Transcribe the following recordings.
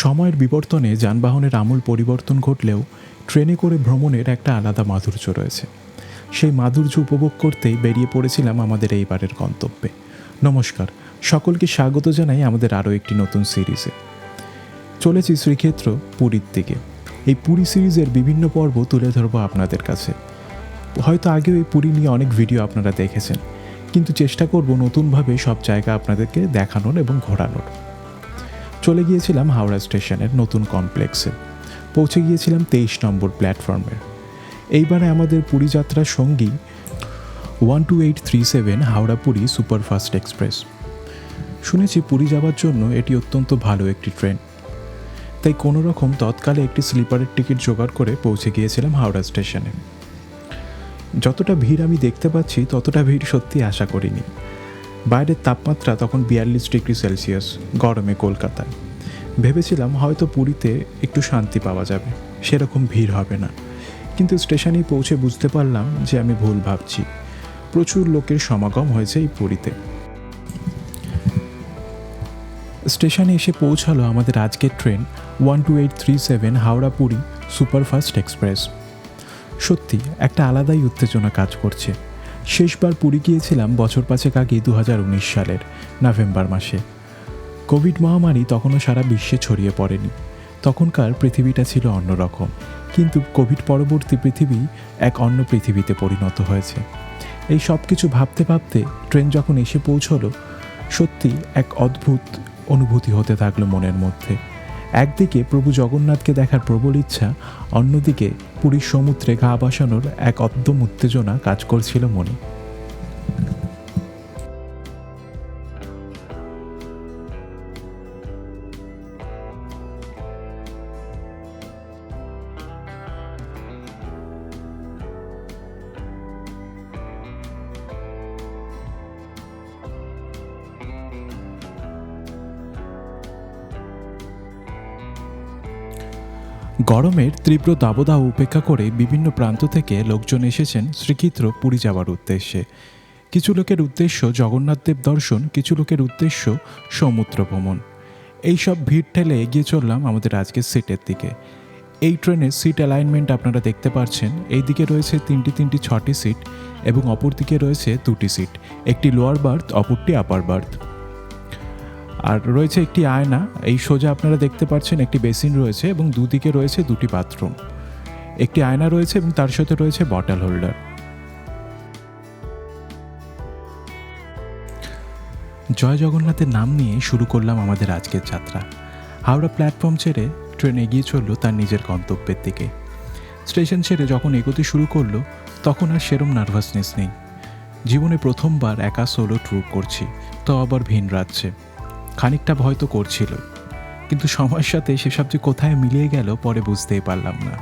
সময়ের বিবর্তনে যানবাহনের আমূল পরিবর্তন ঘটলেও ট্রেনে করে ভ্রমণের একটা আলাদা মাধুর্য রয়েছে। সেই মাধুর্য উপভোগ করতেই বেরিয়ে পড়েছিলাম আমাদের এইবারের গন্তব্যে। নমস্কার, সকলকে স্বাগত জানাই আমাদের আরও একটি নতুন সিরিজে। চলেছি শ্রীক্ষেত্র পুরীর দিকে। এই পুরী সিরিজের বিভিন্ন পর্ব তুলে ধরবো আপনাদের কাছে। হয়তো আগেও এই পুরী নিয়ে অনেক ভিডিও আপনারা দেখেছেন, কিন্তু চেষ্টা করব নতুনভাবে সব জায়গা আপনাদেরকে দেখানোর এবং ঘোরানোর। চলে গিয়েছিলাম হাওড়া স্টেশনের নতুন কমপ্লেক্সে। পৌঁছে গিয়েছিলাম 23 নম্বর প্ল্যাটফর্মে। এইবারে আমাদের পুরী যাত্রার সঙ্গী 12837 হাওড়া পুরী সুপারফাস্ট এক্সপ্রেস। শুনেছি পুরী যাওয়ার জন্য এটি অত্যন্ত ভালো একটি ট্রেন, তাই কোনো রকম তৎকালে একটি স্লিপারের টিকিট জোগাড় করে পৌঁছে গিয়েছিলাম হাওড়া স্টেশনে। যতটা ভিড় আমি দেখতে পাচ্ছি ততটা ভিড় সত্যি আশা করিনি। বাইরের তাপমাত্রা তখন 42 ডিগ্রি সেলসিয়াস, গরমে কলকাতায়। ভেবেছিলাম হয়তো পুরীতে একটু শান্তি পাওয়া যাবে, সেরকম ভিড় হবে না, কিন্তু স্টেশনে পৌঁছে বুঝতে পারলাম যে আমি ভুল ভাবছি। প্রচুর লোকের সমাগম হয়েছে এই পুরীতে। স্টেশনে এসে পৌঁছালো আমাদের আজকের train 12837 Howrah Puri superfast express. সত্যি একটা আলাদাই উত্তেজনা কাজ করছে। শেষবার পুরী গিয়েছিলাম বছর 5 আগে 2019 সালের নভেম্বর মাসে। কোভিড মহামারী তখনও সারা বিশ্বে ছড়িয়ে পড়েনি। তখনকার পৃথিবীটা ছিল অন্যরকম, কিন্তু কোভিড পরবর্তী পৃথিবী এক অন্য পৃথিবীতে পরিণত হয়েছে। এই সব কিছু ভাবতে ভাবতে ট্রেন যখন এসে পৌঁছলো, সত্যি এক অদ্ভুত অনুভূতি হতে থাকলো মনের মধ্যে। একদিকে প্রভু জগন্নাথকে দেখার প্রবল ইচ্ছা, অন্যদিকে পুরীর সমুদ্রে গা ভাসানোর এক অদ্যম উত্তেজনা কাজ করছিল মনে। গরমের তীব্র দাবদাহ উপেক্ষা করে বিভিন্ন প্রান্ত থেকে লোকজন এসেছেন শ্রীক্ষেত্র পুরী যাওয়ার উদ্দেশ্যে। কিছু লোকের উদ্দেশ্য জগন্নাথদেব দর্শন, কিছু লোকের উদ্দেশ্য সমুদ্র ভ্রমণ। এইসব ভিড় ঠেলে এগিয়ে চললাম আমাদের আজকের সিটের দিকে। এই ট্রেনের সিট অ্যালাইনমেন্ট আপনারা দেখতে পাচ্ছেন। এই দিকে রয়েছে তিনটি 6টি সিট এবং অপর দিকে রয়েছে 2টি সিট, একটি লোয়ার বার্থ, অপরটি আপার বার্থ। আর রয়েছে একটি আয়না। এই সোজা আপনারা দেখতে পাচ্ছেন একটি বেসিন রয়েছে এবং দুদিকে রয়েছে 2টি বাথরুম। একটি আয়না রয়েছে এবং তার সাথে রয়েছে বটল হোল্ডার। জয় জগন্নাথের নাম নিয়ে শুরু করলাম আমাদের আজকের যাত্রা। হাওড়া প্ল্যাটফর্ম ছেড়ে ট্রেন এগিয়ে চলল তার নিজের গন্তব্যের দিকে। স্টেশন ছেড়ে যখন এগোতে শুরু করলো তখন আর সেরম নার্ভাসনেস নেই। জীবনে প্রথমবার একা সোলো ট্যুর করছি, তো আবার ভিন রাজ্যে। খানিকটা ভয় তো করছিল, কিন্তু সময়ের সাথে সেসব যে কোথায় মিলিয়ে গেল পরে বুঝতেই পারলাম না।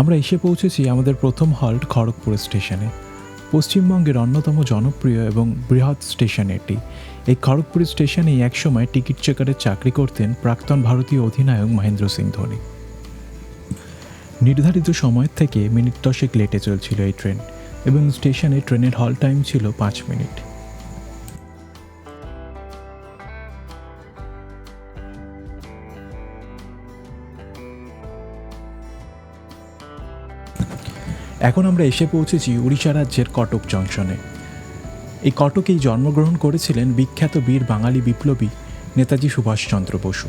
আমরা এসে পৌঁছেছি আমাদের প্রথম হল্ট খড়গপুর স্টেশনে। পশ্চিমবঙ্গের অন্যতম জনপ্রিয় এবং বৃহৎ স্টেশন এটি। এই খড়গপুর স্টেশনেই একসময় টিকিট চেকারের চাকরি করতেন প্রাক্তন ভারতীয় অধিনায়ক মহেন্দ্র সিং ধোনি। নির্ধারিত সময়ের থেকে মিনিট 10 লেটে চলছিল এই ট্রেন এবং স্টেশনে ট্রেনের হল টাইম ছিল 5 মিনিট। এখন আমরা এসে পৌঁছেছি উড়িষ্যা রাজ্যের কটক জংশনে। এই কটকেই জন্মগ্রহণ করেছিলেন বিখ্যাত বীর বাঙালি বিপ্লবী নেতাজি সুভাষচন্দ্র বসু।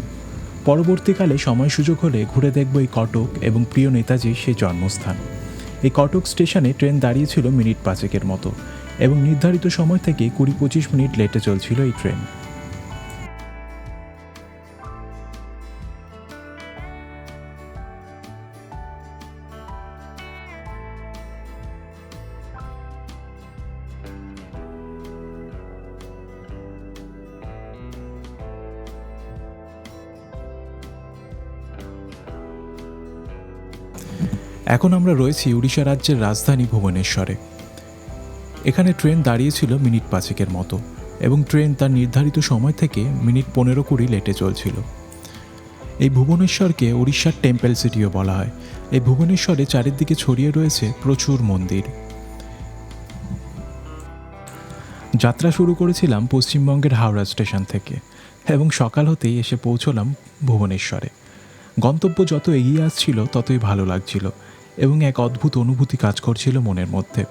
পরবর্তীকালে সময় সুযোগ হলে ঘুরে দেখব এই কটক এবং প্রিয় নেতাজির সেই জন্মস্থান। এই কটক স্টেশনে ট্রেন দাঁড়িয়েছিল মিনিট 5 মতো এবং নির্ধারিত সময় থেকে 20-25 মিনিট লেটে চলছিল এই ট্রেন। এখন আমরা রয়েছি উড়িষ্যা রাজ্যের রাজধানী ভুবনেশ্বরে। এখানে ট্রেন দাঁড়িয়েছিল মিনিট 5 মতো এবং ট্রেন তার নির্ধারিত সময় থেকে মিনিট 15-20 লেটে চলছিল। এই ভুবনেশ্বরকে উড়িষ্যার টেম্পল সিটিও বলা হয়। এই ভুবনেশ্বরে চারিদিকে ছড়িয়ে রয়েছে প্রচুর মন্দির। যাত্রা শুরু করেছিলাম পশ্চিমবঙ্গের হাওড়া স্টেশন থেকে এবং সকাল হতেই এসে পৌঁছলাম ভুবনেশ্বরে। গন্তব্য যত এগিয়ে আসছিল ততই ভালো লাগছিল এবং এক অদ্ভুত অনুভূতি কাজ করছিল মনের মধ্যে।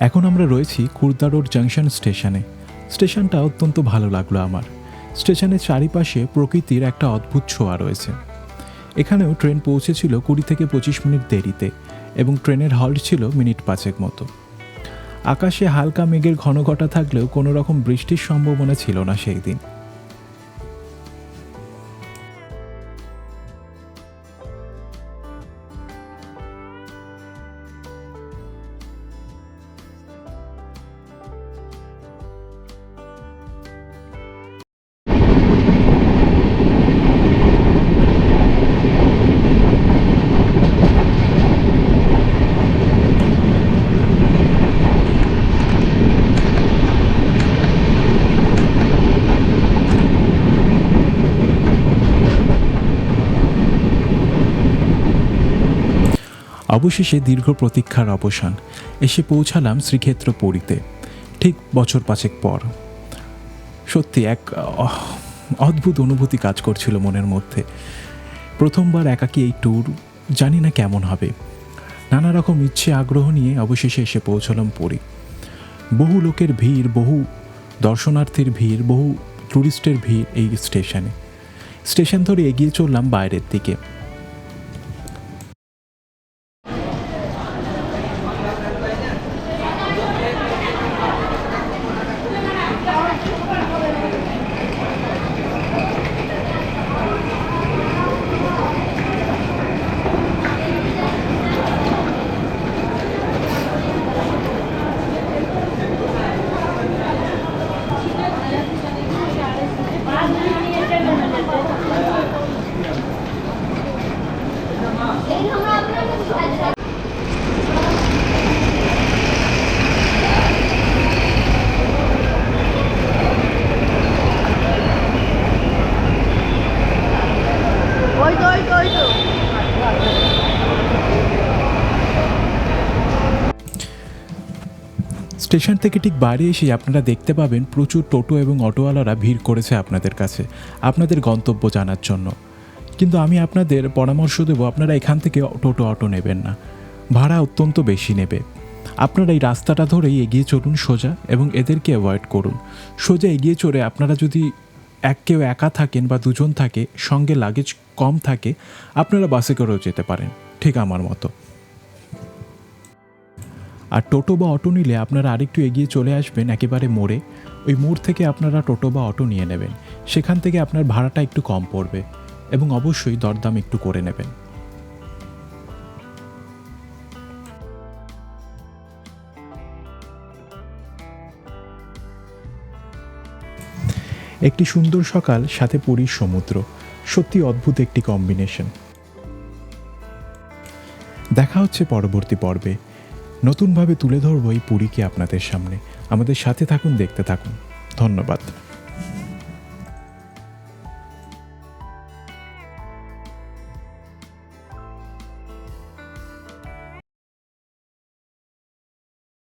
এখন আমরা রয়েছি খুর্দা রোড জাংশন স্টেশনে। স্টেশনটা অত্যন্ত ভালো লাগলো আমার। স্টেশনের চারিপাশে প্রকৃতির একটা অদ্ভুত ছোঁয়া রয়েছে। এখানেও ট্রেন পৌঁছেছিল 20-25 মিনিট দেরিতে এবং ট্রেনের হল্ট ছিল মিনিট 5 মতো। আকাশে হালকা মেঘের ঘনঘটা থাকলেও কোনো রকম বৃষ্টির সম্ভাবনা ছিল না সেই দিন। অবশেষে দীর্ঘ প্রতীক্ষার অবসান। এসে পৌঁছালাম শ্রীক্ষেত্র পুরীতে ঠিক বছর 5 পর। সত্যি এক অদ্ভুত অনুভূতি কাজ করছিল মনের মধ্যে। প্রথমবার একাকী এই ট্যুর, জানি না কেমন হবে। নানা রকম ইচ্ছে আগ্রহ নিয়ে অবশেষে এসে পৌঁছলাম পুরী। বহু লোকের ভিড়, বহু দর্শনার্থীর ভিড়, বহু ট্যুরিস্টের ভিড় এই স্টেশনে। স্টেশন ধরে এগিয়ে চললাম বাইরের দিকে। স্টেশন থেকে ঠিক বাইরে এসে আপনারা দেখতে পাবেন প্রচুর টোটো এবং অটোওয়ালারা ভিড় করেছে আপনাদের কাছে আপনাদের গন্তব্য জানার জন্য। কিন্তু আমি আপনাদের পরামর্শ দেব, আপনারা এখান থেকে অটো নেবেন না, ভাড়া অত্যন্ত বেশি নেবে। আপনারা এই রাস্তাটা ধরেই এগিয়ে চলুন সোজা এবং এদেরকে অ্যাভয়েড করুন। সোজা এগিয়ে চলে আপনারা যদি কেউ একা থাকেন বা দুজন থাকে, সঙ্গে লাগেজ কম থাকে, আপনারা বাসে করেও যেতে পারেন, ঠিক আমার মতো। আর টোটো বা অটো নিলে আপনারা আরেকটু এগিয়ে চলে আসবেন একেবারে মোড়ে। ওই মোড় থেকে আপনারা টোটো বা অটো নিয়ে নেবেন। সেখান থেকে আপনার ভাড়াটা একটু কম পড়বে এবং অবশ্যই দরদাম একটু করে নেবেন। একটি সুন্দর সকাল, সাথে পুরীর সমুদ্র, সত্যি অদ্ভুত একটি কম্বিনেশন। দেখা হচ্ছে পরবর্তী পর্বে। নতুনভাবে তুলে ধরবো এই পুরীকে আপনাদের সামনে। আমাদের সাথে থাকুন, দেখতে থাকুন। ধন্যবাদ।